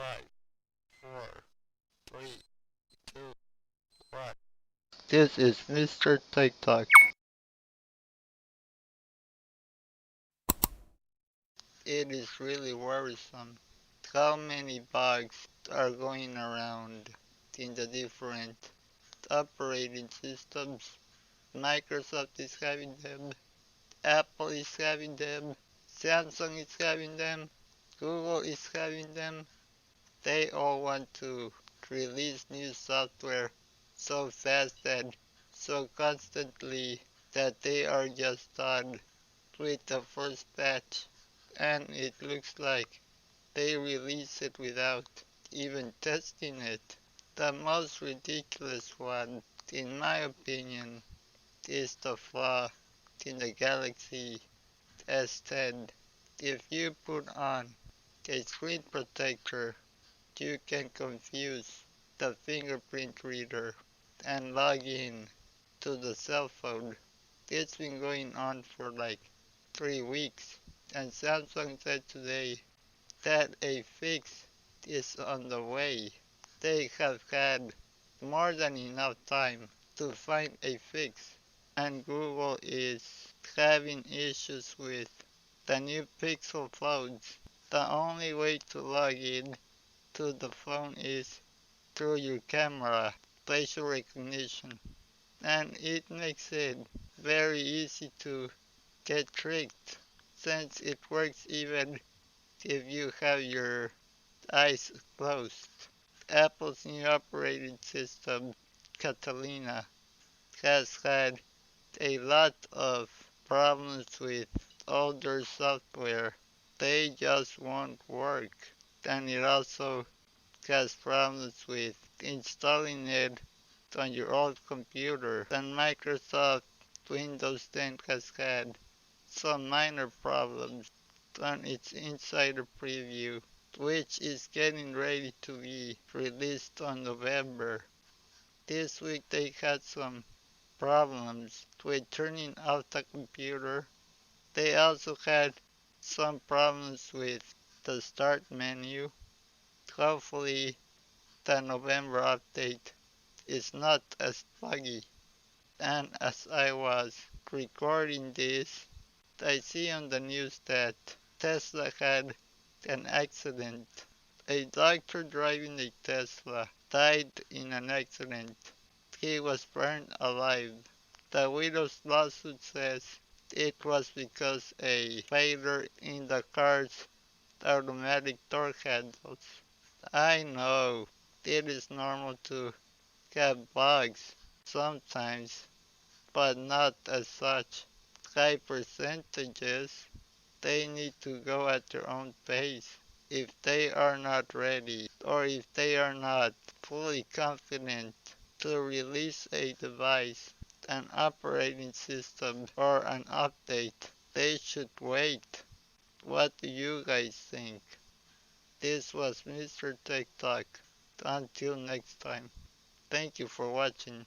5, 4, 3, 2, 1. This is Mr. TikTok. It is really worrisome how many bugs are going around in the different operating systems. Microsoft is having them, Apple is having them, Samsung is having them, Google is having them. They all want to release new software so fast and so constantly that they are just done with the first batch, and it looks like they release it without even testing it. The most ridiculous one, in my opinion, is the flaw in the Galaxy S10. If you put on a screen protector, you can confuse the fingerprint reader and log in to the cell phone. It's been going on for like 3 weeks, and Samsung said today that a fix is on the way. They have had more than enough time to find a fix, and Google is having issues with the new Pixel phones. The only way to log in to the phone is through your camera, facial recognition, and it makes it very easy to get tricked since it works even if you have your eyes closed. Apple's new operating system, Catalina, has had a lot of problems with older software. They just won't work. And it also has problems with installing it on your old computer. And Microsoft Windows 10 has had some minor problems on its insider preview, which is getting ready to be released on November. This week they had some problems with turning off the computer. They also had some problems with the start menu. Hopefully the November update is not as buggy. And as I was recording this, I see on the news that Tesla had an accident. A doctor driving a Tesla died in an accident. He was burned alive. The widow's lawsuit says it was because a failure in the car's automatic door handles. I know it is normal to have bugs sometimes, but not as such high percentages. They need to go at their own pace. If they are not ready, or if they are not fully confident to release a device, an operating system, or an update, they should wait. What do you guys think? This was Mr. Tech Talk. Until next time. Thank you for watching.